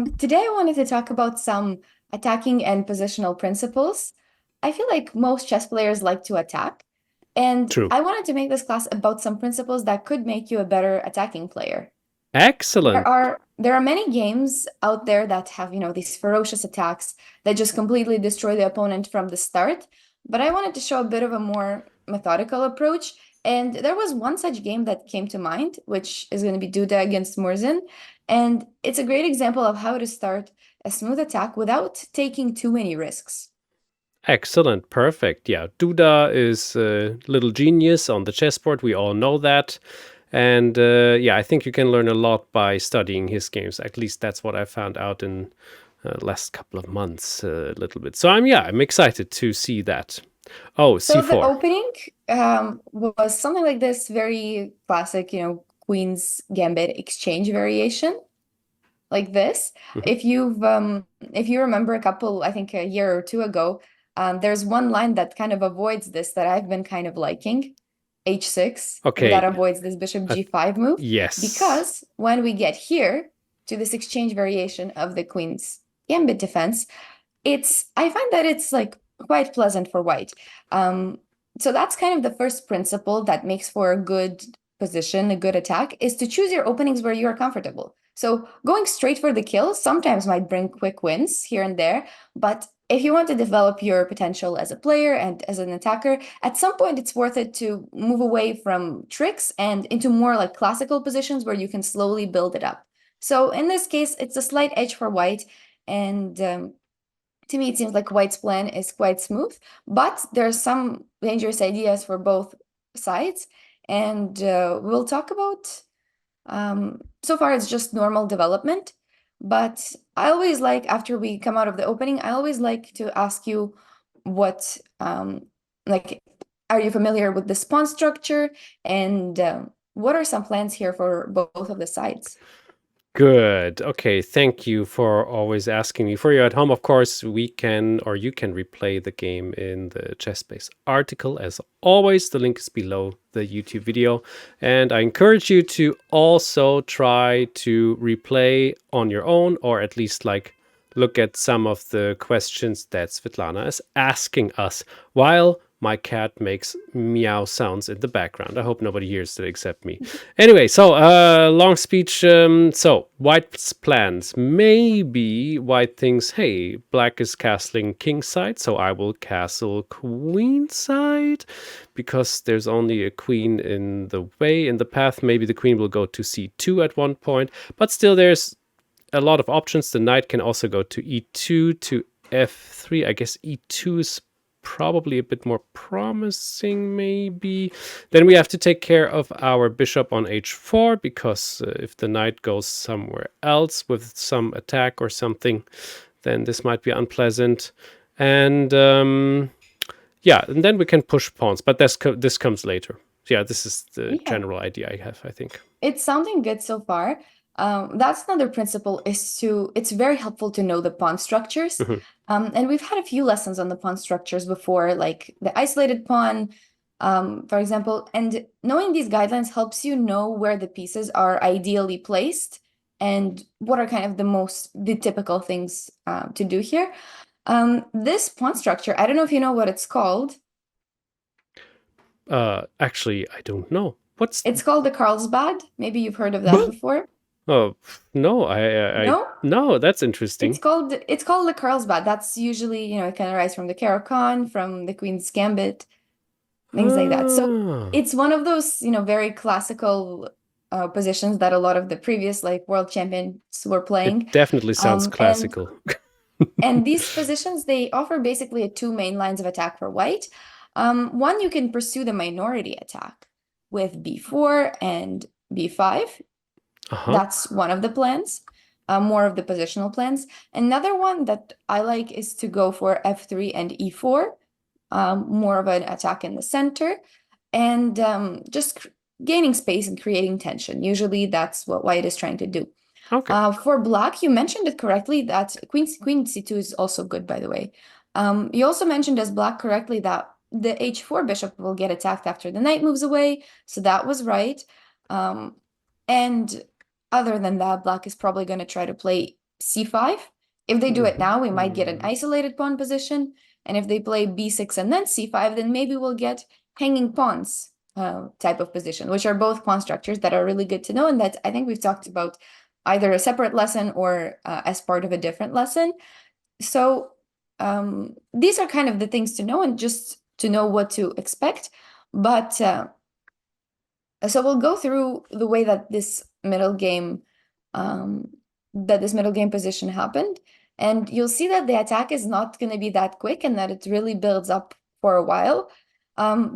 Today I wanted to talk about some attacking and positional principles. I feel like most chess players like to attack, and True. I wanted to make this class about some principles that could make you a better attacking player. There Excellent. are there are many games out there that have, these ferocious attacks that just completely destroy the opponent from the start, but I wanted to show a bit of a more methodical approach. And there was one such game that came to mind, which is going to be Duda against Murzin. And it's a great example of how to start a smooth attack without taking too many risks. Excellent. Perfect. Yeah. Duda is a little genius on the chessboard. We all know that. And yeah, I think you can learn a lot by studying his games. At least that's what I found out in last couple of months a little bit. So I'm excited to see that. Oh, So the C4. opening was something like this, very classic, Queen's Gambit exchange variation, like this. Mhm. If you remember a couple, I think a year or two ago, there's one line that kind of avoids this that I've been kind of liking, h6, that Okay. avoids this bishop Uh, g5 move, yes. because when we get here to this exchange variation of the Queen's Gambit defense, I find that it's like quite pleasant for white. Um, so that's kind of the first principle that makes for a good position, a good attack, is to choose your openings where you are comfortable. So going straight for the kill sometimes might bring quick wins here and there, but if you want to develop your potential as a player and as an attacker, at some point it's worth it to move away from tricks and into more like classical positions where you can slowly build it up. So in this case, it's a slight edge for white, and to me, it seems like White's plan is quite smooth, but there are some dangerous ideas for both sides, and we'll talk about. So far, it's just normal development, but I always like, after we come out of the opening, I always like to ask you what, like, are you familiar with this pawn structure, and what are some plans here for both of the sides? Good. Okay. Thank you for always asking me. For you at home, of course, we can or you can replay the game in the ChessBase article. As always, the link is below the YouTube video. And I encourage you to also try to replay on your own, or at least like look at some of the questions that Svitlana is asking us while my cat makes meow sounds in the background. I hope nobody hears it except me. Anyway, so long speech. So White's plans. Maybe White thinks, hey, Black is castling king side, so I will castle queen side because there's only a queen in the way, in the path. Maybe the queen will go to c2 at one point, but still there's a lot of options. The knight can also go to e2 to f3. I guess e2 is probably a bit more promising, maybe. Then we have to take care of our bishop on h4, because if the knight goes somewhere else with some attack or something, then this might be unpleasant. And yeah, and then we can push pawns, but this comes later. Yeah, this is the Yeah. general idea I have, I think. It's sounding good so far. That's another principle, it's very helpful to know the pawn structures. Mhm. And we've had a few lessons on the pawn structures before, like the isolated pawn, for example, and knowing these guidelines helps you know where the pieces are ideally placed and what are kind of the typical things to do here. This pawn structure, I don't know if you know what it's called. Actually, I don't know. What's It's called the Carlsbad. Maybe you've heard of that before. Oh, no, I No? no, that's interesting. It's called the Carlsbad. That's usually, it can arise from the Caro-Kann, from the Queen's Gambit, things like that. So Ah, it's one of those, very classical positions that a lot of the previous like world champions were it playing. definitely sounds Um, and classical. and these positions, they offer basically two main lines of attack for white. One, you can pursue the minority attack with b4 and b5. Uh-huh. That's one of the plans, more of the positional plans. Another one that I like is to go for f3 and e4, more of an attack in the center, and just gaining space and creating tension. Usually that's what white is trying to do. Okay. For black, you mentioned it correctly that queen c2 is also good, by the way. You also mentioned as black correctly that the h4 bishop will get attacked after the knight moves away, so that was right. And other than that, black is probably going to try to play c5. If they do it now, we might get an Mhm. isolated pawn position. And if they play b6 and then c5, then maybe we'll get hanging pawns type of position, which are both pawn structures that are really good to know. And that I think we've talked about either a separate lesson or as part of a different lesson. So these are kind of the things to know and just to know what to expect. But so we'll go through the way that this middle game position happened, and you'll see that the attack is not going to be that quick and that it really builds up for a while.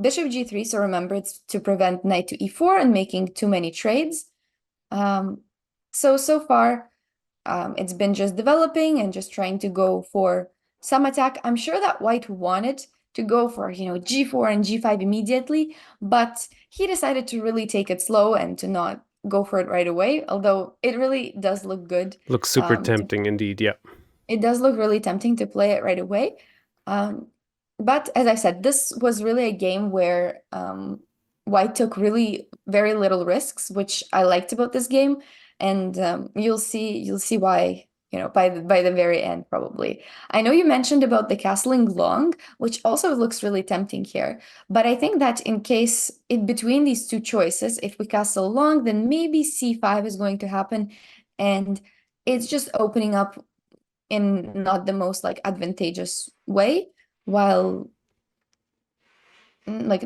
Bishop g3, so remember it's to prevent knight to e4 and making too many trades. So far it's been just developing and just trying to go for some attack. I'm sure that white wanted to go for, g4 and g5 immediately, but he decided to really take it slow and to not go for it right away, although it really does look good. Looks super tempting indeed, yeah. It does look really tempting to play it right away. But as I said, this was really a game where white took really very little risks, which I liked about this game. And you'll see why, by the very end, probably. I know you mentioned about the castling long, which also looks really tempting here. But I think that in case in between these two choices, if we castle long, then maybe c5 is going to happen. And it's just opening up in not the most like advantageous way, while like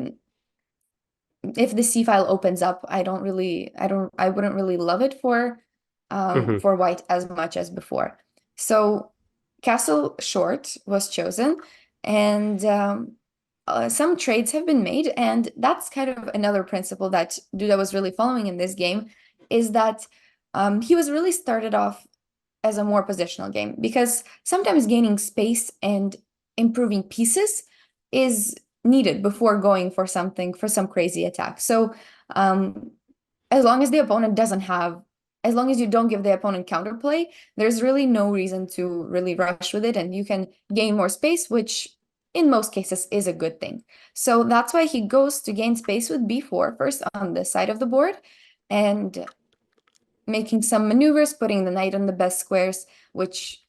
if the c file opens up, I wouldn't really love it for white as much as before. So castle short was chosen, and some trades have been made, and that's kind of another principle that Duda was really following in this game, is that he was really started off as a more positional game, because sometimes gaining space and improving pieces is needed before going for some crazy attack. So as long as the opponent doesn't have, as long as you don't give the opponent counterplay, there's really no reason to really rush with it, and you can gain more space, which in most cases is a good thing. So that's why he goes to gain space with b4 first on the side of the board, and making some maneuvers, putting the knight on the best squares, which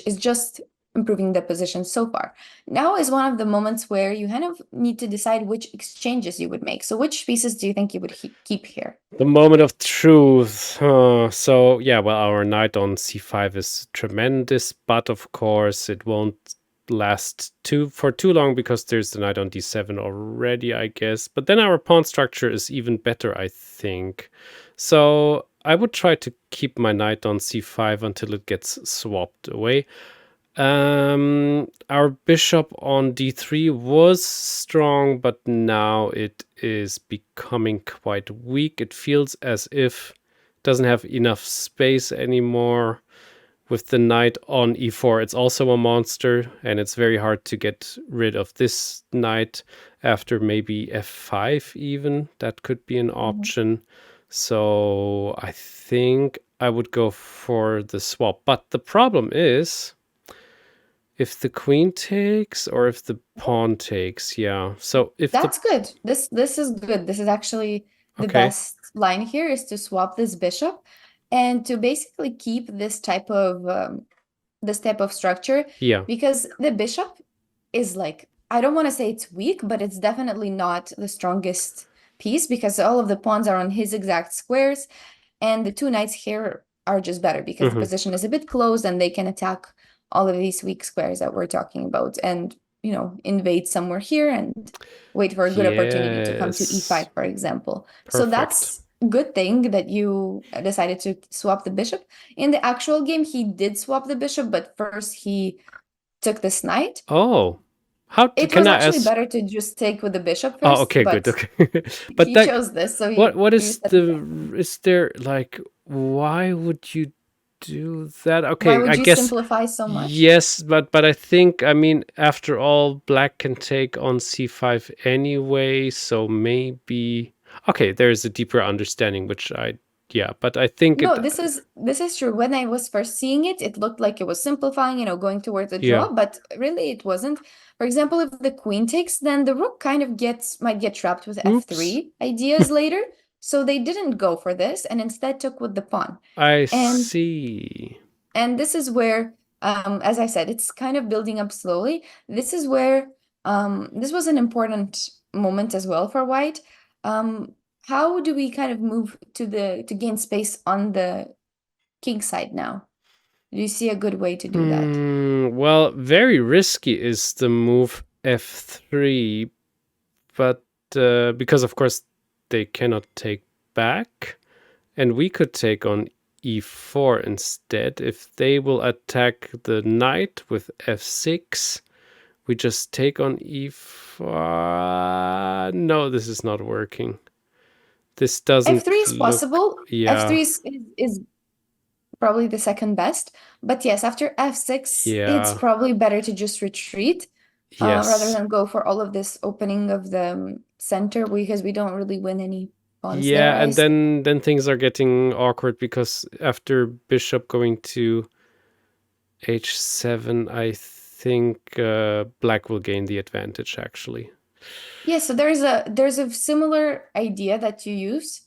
is just improving the position so far. Now is one of the moments where you kind of need to decide which exchanges you would make. So which pieces do you think you would keep here? The moment of truth. So, yeah, well, our knight on c5 is tremendous, but of course it won't last for too long because there's the knight on d7 already, I guess. But then our pawn structure is even better, I think. So I would try to keep my knight on c5 until it gets swapped away. Our bishop on d3 was strong, but now it is becoming quite weak. It feels as if it doesn't have enough space anymore. With the knight on e4, it's also a monster, and it's very hard to get rid of this knight after maybe f5 even. That could be an option. So I think I would go for the swap. But the problem is if the queen takes or if the pawn takes, yeah. So if that's good. This is good. This is actually the best line here, is to swap this bishop and to basically keep this type of structure. Yeah. Because the bishop is like, I don't want to say it's weak, but it's definitely not the strongest piece, because all of the pawns are on his exact squares, and the two knights here are just better because the position is a bit closed and they can attack all of these weak squares that we're talking about, and invade somewhere here and wait for a good opportunity to come to e5, for example. So that's a good thing that you decided to swap the bishop. In the actual game, he did swap the bishop, but first he took this knight. Oh. It was actually better to just take with the bishop first. Oh, okay, good. Okay. But he chose this, so what is there like, why would you do that? Okay, why would I you guess simplify so much? Yes, but I think, I mean, after all, black can take on c5 anyway, so maybe okay, there's a deeper understanding, which but I think no, this is true. When I was first seeing it, it looked like it was simplifying, going towards a draw, but really it wasn't. For example, if the queen takes, then the rook kind of might get trapped with f3 ideas later. So they didn't go for this and instead took with the pawn. I And see. and this is where, as I said, it's kind of building up slowly. This is where this was an important moment as well for white. How do we kind of move to gain space on the king side now? Do you see a good way to do that? Well, very risky is the move f3, but because of course they cannot take back, and we could take on e4 instead. If they will attack the knight with f6, we just take on e4. No, this is not working. This doesn't F3 is possible. Yeah. F3 is probably the second best. But yes, after F6, it's Yeah. probably better to just retreat rather Yes. than go for all of this opening of the center, because we don't really win any pawns there. Yeah, and then things are getting awkward because after bishop going to h7, I think black will gain the advantage actually. Yeah, so there's a similar idea that you use.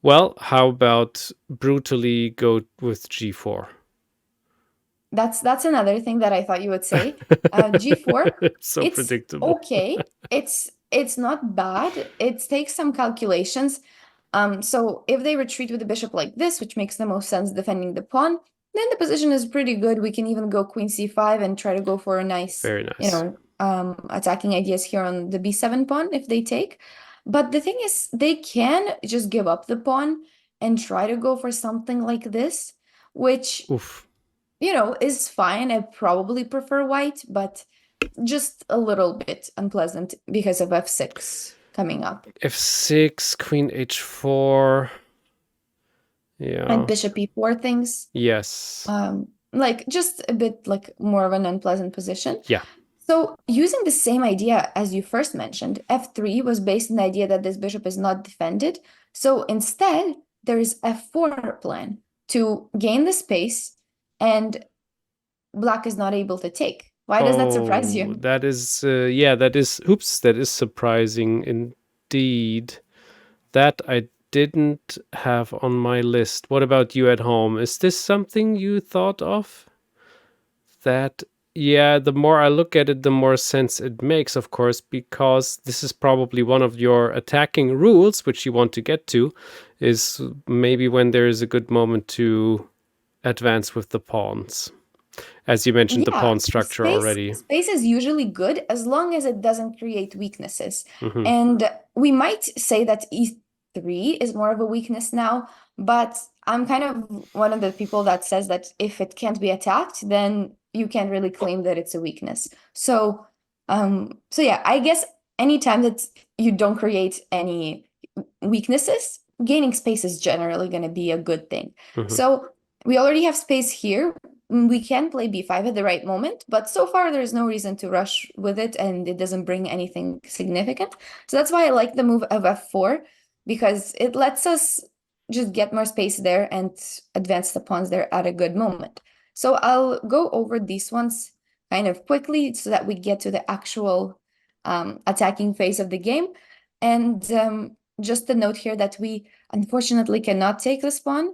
Well, how about brutally go with g4? That's another thing that I thought you would say. G4, So it's predictable. okay. It's not bad. It takes some calculations. So if they retreat with the bishop like this, which makes the most sense defending the pawn, then the position is pretty good. We can even go queen c5 and try to go for a nice, Very nice. attacking ideas here on the b7 pawn if they take. But the thing is, they can just give up the pawn and try to go for something like this, which, Oof. Is fine. I probably prefer white, but just a little bit unpleasant because of f6 coming up. f6, queen h4. Yeah. And bishop e4 things. Yes. Like just a bit like more of an unpleasant position. Yeah. So using the same idea as you first mentioned, f3 was based on the idea that this bishop is not defended. So instead, there is f4 plan to gain the space, and black is not able to take. Why does that surprise you? That is, that is surprising indeed. That I didn't have on my list. What about you at home? Is this something you thought of? The more I look at it, the more sense it makes, of course, because this is probably one of your attacking rules, which you want to get to, is maybe when there is a good moment to advance with the pawns. As you mentioned, the pawn structure already. Space is usually good as long as it doesn't create weaknesses. Mm-hmm. And we might say that e3 is more of a weakness now, but I'm kind of one of the people that says that if it can't be attacked, then you can't really claim that it's a weakness. So yeah, I guess anytime that you don't create any weaknesses, gaining space is generally going to be a good thing. Mm-hmm. So we already have space here. We can play b5 at the right moment, but so far there's no reason to rush with it, and it doesn't bring anything significant. So that's why I like the move of f4, because it lets us just get more space there and advance the pawns there at a good moment. So I'll go over these ones kind of quickly so that we get to the actual attacking phase of the game. And just a note here that we unfortunately cannot take this pawn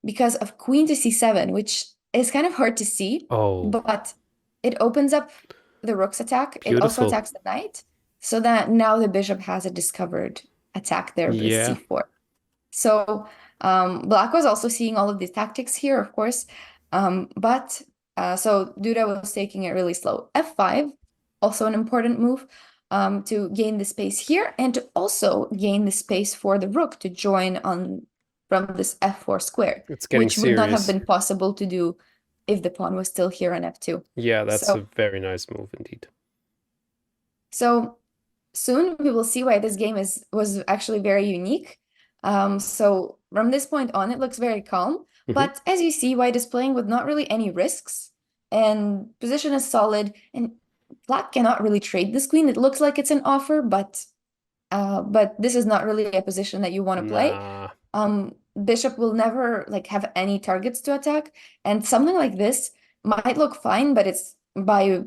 because of queen to c7, which is kind of hard to see, but it opens up the rook's attack. Beautiful. It also attacks the knight, so that now the bishop has a discovered attack there with c4. So black was also seeing all of these tactics here, of course, but so Duda was taking it really slow. f5, also an important move to gain the space here and to also gain the space for the rook to join on from this f4 square, which would not have been possible to do if the pawn was still here on f2. Yeah, that's a very nice move indeed. So soon we will see why this game was actually very unique. So from this point on, it looks very calm. Mm-hmm. But as you see, white is playing with not really any risks, and position is solid, and black cannot really trade this queen. It looks like it's an offer, but this is not really a position that you want to play. Bishop will never have any targets to attack, and something like this might look fine, but it's by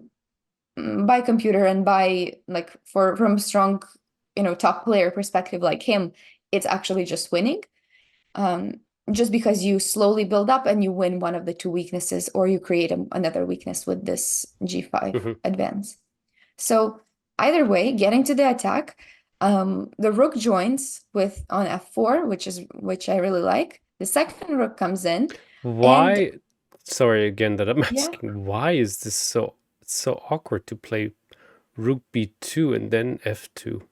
computer and by from strong top player perspective like him, it's actually just winning. Just because you slowly build up and you win one of the two weaknesses, or you create another weakness with this g5 advance. So either way, getting to the attack, the rook joins with on f4, which I really like. The second rook comes in. Why? Sorry again that I'm Yeah. asking. Why is this so awkward to play rook b2 and then f2?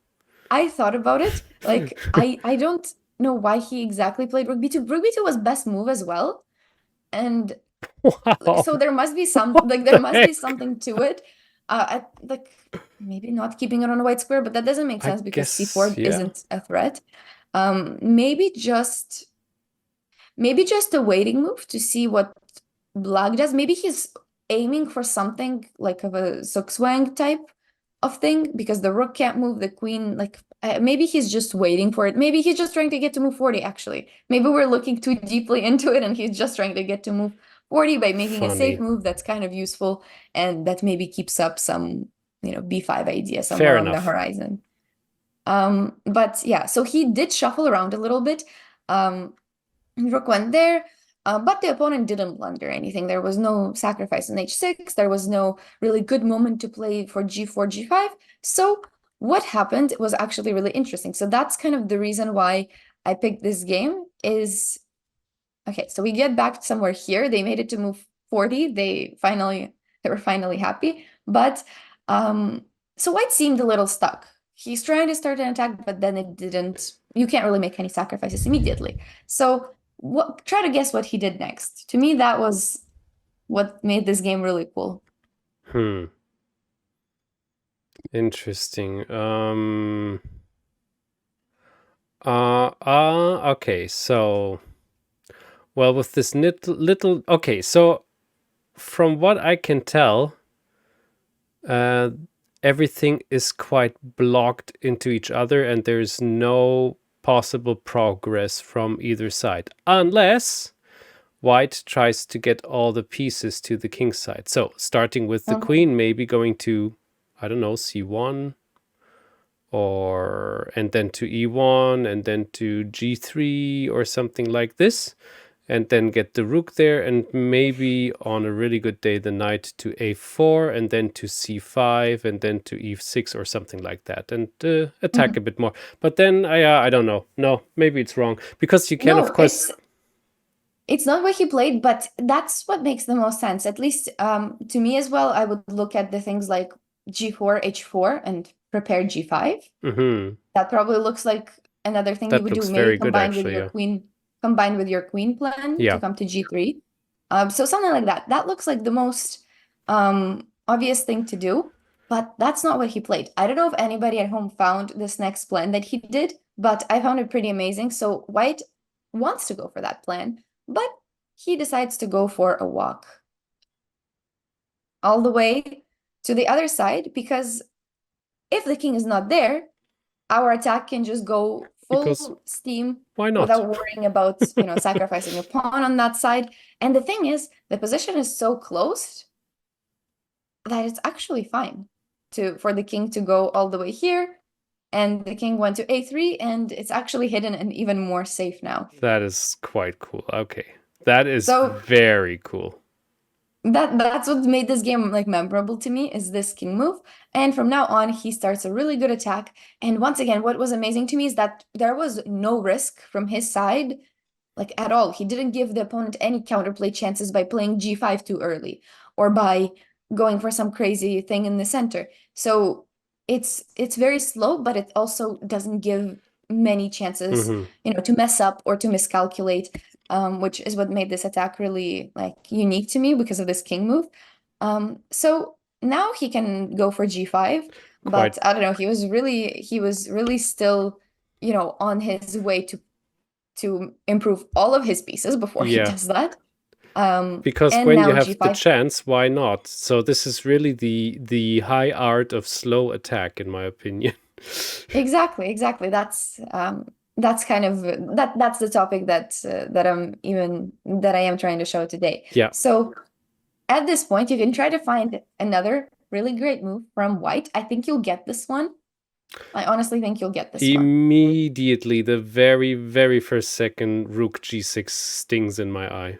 I thought about it. Like I don't know why he exactly played rook b2. Rook b2 was best move as well. And Wow. so there must be some What like the there must be heck? something to it. Like maybe not keeping it on a white square, but that doesn't make I sense because guess, c4 yeah. isn't a threat. Maybe just a waiting move to see what black does. Maybe he's aiming for something like of a Zugzwang type of thing, because the rook can't move the queen. Like maybe he's just waiting for it. Maybe he's just trying to get to move 40, actually. Maybe we're looking too deeply into it and he's just trying to get to move 40 by making a safe Funny. move that's kind of useful and that maybe keeps up some, b5 idea somewhere Fair on the enough. horizon. But yeah, so he did shuffle around a little bit. Rook went there, but the opponent didn't blunder anything. There was no sacrifice on h6. There was no really good moment to play for g4, g5. So what happened was actually really interesting. So that's kind of the reason why I picked this game is, okay, so we get back somewhere here. They made it to move 40. They were finally happy. But so white seemed a little stuck. He's trying to start an attack, but then it didn't. You can't really make any sacrifices immediately. So try to guess what he did next. To me, that was what made this game really cool. Interesting. Okay, so well, with this little okay, so from what I can tell, everything is quite blocked into each other and there's no possible progress from either side, unless white tries to get all the pieces to the king side. So starting with the queen, maybe going to, I don't know, c1, and then to e1, and then to g3 or something like this, and then get the rook there, and maybe on a really good day the knight to a4, and then to c5, and then to e6 or something like that, and attack a bit more. But then I don't know. No, maybe it's wrong, because you can, of course. It's not what he played, but that's what makes the most sense. At least to me as well, I would look at the things like g4, h4, and prepare g5. That probably looks like another thing you would do, maybe combined with your queen plan to come to g3. So something like that. That looks like the most obvious thing to do, but that's not what he played. I don't know if anybody at home found this next plan that he did, but I found it pretty amazing. So white wants to go for that plan, but he decides to go for a walk all the way to the other side, because if the king is not there, our attack can just go full steam. Why not? Without worrying about, sacrificing a pawn on that side. And the thing is, the position is so close that it's actually fine for the king to go all the way here. And the king went to a3, and it's actually hidden and even more safe now. That is quite cool. Okay. That is very cool. That's what made this game memorable to me, is this king move. And from now on, he starts a really good attack. And once again, what was amazing to me is that there was no risk from his side, at all. He didn't give the opponent any counterplay chances by playing g5 too early, or by going for some crazy thing in the center. So it's very slow, but it also doesn't give many chances, to mess up or to miscalculate, which is what made this attack really unique to me, because of this king move. So now he can go for g5, but I don't know, he was really still, on his way to improve all of his pieces before he does that. Because when you have the chance, why not? So this is really the high art of slow attack, in my opinion. Exactly. That's kind of that's the topic that I am trying to show today. Yeah. So at this point, you can try to find another really great move from white. I think you'll get this one. I honestly think you'll get this one. Immediately, the very, very first second, rook g6 stings in my eye.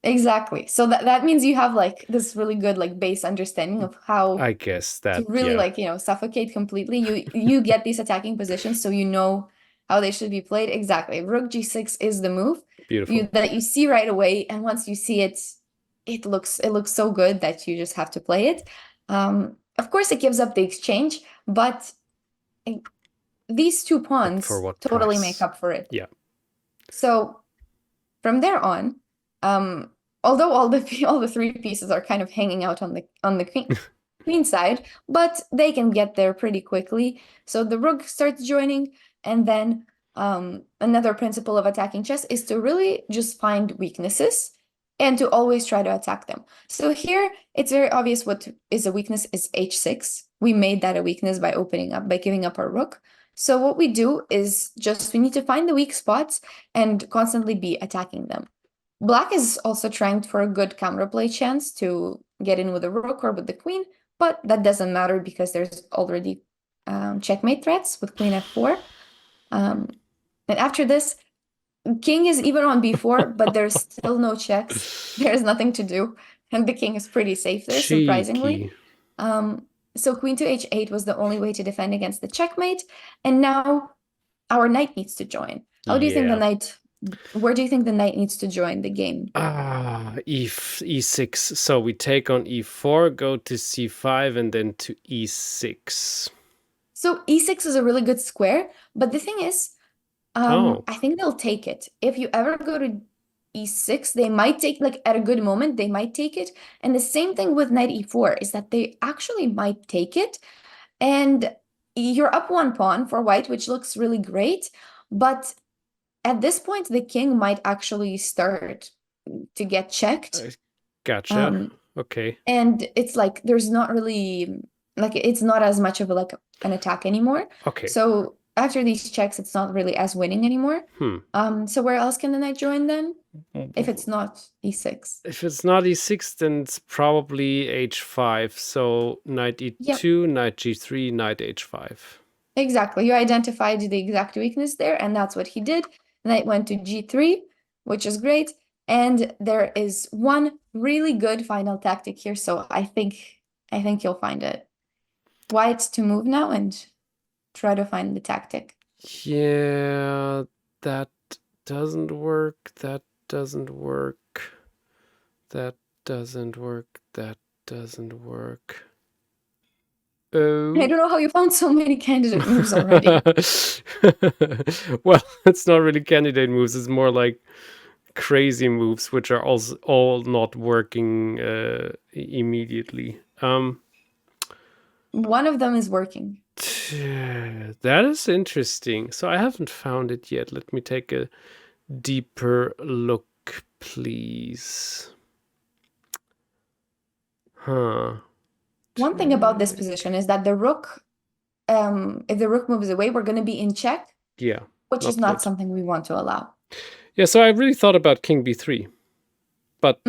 Exactly. So that means you have like this really good like base understanding of how I guess to that, really yeah. like, suffocate completely. You get these attacking positions so you know how they should be played. Exactly. Rook g6 is the move Beautiful. that you see right away, and once you see it, it looks so good that you just have to play it. Of course it gives up the exchange, but these two But for pawns what totally price? make up for it. Yeah. So from there on, although all the three pieces are kind of hanging out on the queen side, but they can get there pretty quickly. So the rook starts joining, and then another principle of attacking chess is to really just find weaknesses and to always try to attack them. So here it's very obvious what is a weakness is h6. We made that a weakness by opening up, by giving up our rook. So what we do is just we need to find the weak spots and constantly be attacking them. Black is also trying for a good counterplay chance to get in with the rook or with the queen, but that doesn't matter because there's already checkmate threats with queen f4. And after this, king is even on b4, but there's still no checks. There's nothing to do, and the king is pretty safe there, surprisingly. Cheeky. So queen to h8 was the only way to defend against the checkmate, and now our knight needs to join. How do you think the Yeah. knight, where do you think the knight needs to join the game? E6. So we take on e4, go to c5, and then to e6. So e6 is a really good square, but the thing is, I think they'll take it. If you ever go to e6, they might take, like at a good moment, they might take it. And the same thing with knight e4 is that they actually might take it. And you're up one pawn for white, which looks really great. But at this point, the king might actually start to get checked. Gotcha. Okay. And it's like there's not really like it's not as much of a, like an attack anymore. Okay. So after these checks, it's not really as winning anymore. So where else can the knight join then? If it's not e6. If it's not e6, then it's probably h5. So knight e2, Yep. knight g3, knight h5. Exactly. You identified the exact weakness there, and that's what he did. Knight went to g3, which is great. And there is one really good final tactic here, so I think you'll find it. White to move now and try to find the tactic. Yeah, that doesn't work. That doesn't work. That doesn't work. That doesn't work. Oh. I don't know how you found so many candidate moves already. Well, it's not really candidate moves. It's more like crazy moves, which are also all not working immediately. One of them is working. That is interesting. So I haven't found it yet. Let me take a deeper look, please. Huh. One thing about this position is that the rook, if the rook moves away, we're going to be in check. Yeah. Which is not something we want to allow. Yeah, so I really thought about king b3. But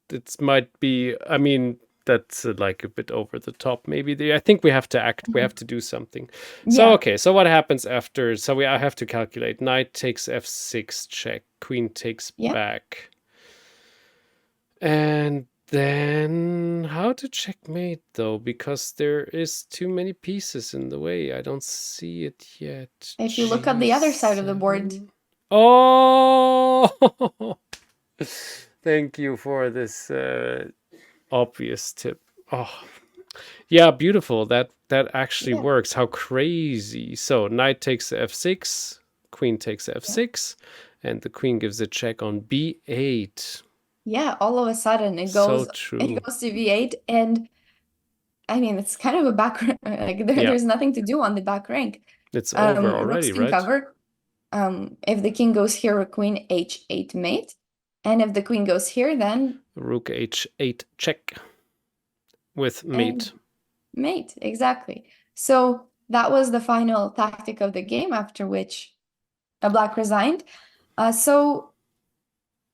it might be, I mean, that's like a bit over the top maybe. I think we have to act, we have to do something. So, okay, so what happens after? So I have to calculate. Knight takes f6 check, queen takes back. And then how to checkmate though? Because there is too many pieces in the way. I don't see it yet. If you look at the other side of the board. Oh! Thank you for this obvious tip. Oh, yeah, beautiful. That actually works. How crazy! So knight takes f6, queen takes f6, and the queen gives a check on b8. Yeah, all of a sudden it goes to v8, and I mean it's kind of a back like there's nothing to do on the back rank. It's over already, right? Cover. If the king goes here, a queen h8 mate. And if the queen goes here, then rook h8 check with mate. Mate, exactly. So that was the final tactic of the game, after which Black resigned. So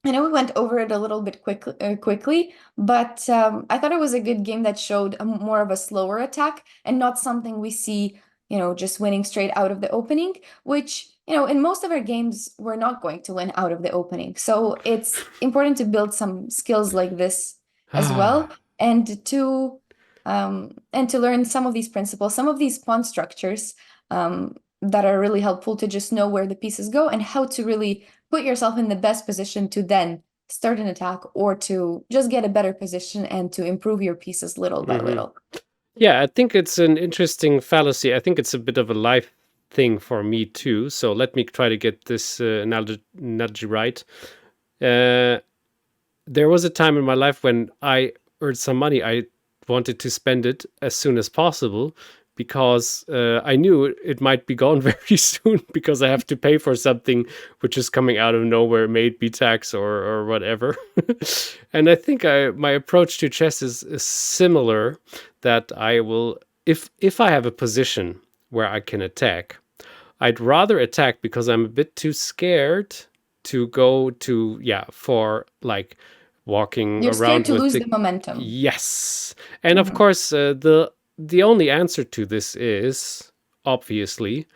I know we went over it a little bit quickly, but I thought it was a good game that showed more of a slower attack and not something we see, just winning straight out of the opening, which, in most of our games, we're not going to win out of the opening. So it's important to build some skills like this as well, and to learn some of these principles, some of these pawn structures that are really helpful to just know where the pieces go and how to really put yourself in the best position to then start an attack or to just get a better position and to improve your pieces little by little. Yeah, I think it's an interesting fallacy. I think it's a bit of a life thing for me too. So let me try to get this analogy right. There was a time in my life when I earned some money. I wanted to spend it as soon as possible because I knew it might be gone very soon because I have to pay for something which is coming out of nowhere, may it be tax or whatever. And I think my approach to chess is similar, that I will, if I have a position where I can attack, I'd rather attack because I'm a bit too scared to go to, for like walking You're scared around to with lose the the momentum. yes. And of course, the only answer to this is obviously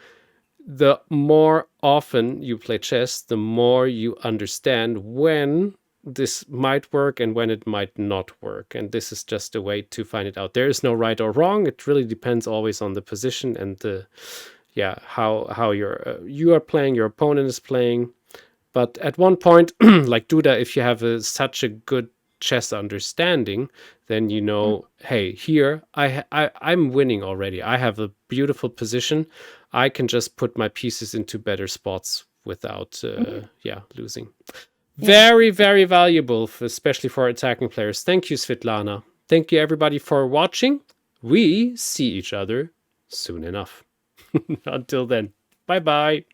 the more often you play chess, the more you understand when this might work and when it might not work. And this is just a way to find it out. There is no right or wrong. It really depends always on the position and the how you are playing, your opponent is playing. But at one point, like Duda, if you have such a good chess understanding, then you know, hey, here I'm winning already. I have a beautiful position. I can just put my pieces into better spots without, losing. Very, very valuable, especially for attacking players. Thank you, Svitlana. Thank you, everybody, for watching. We see each other soon enough. Until then, bye-bye.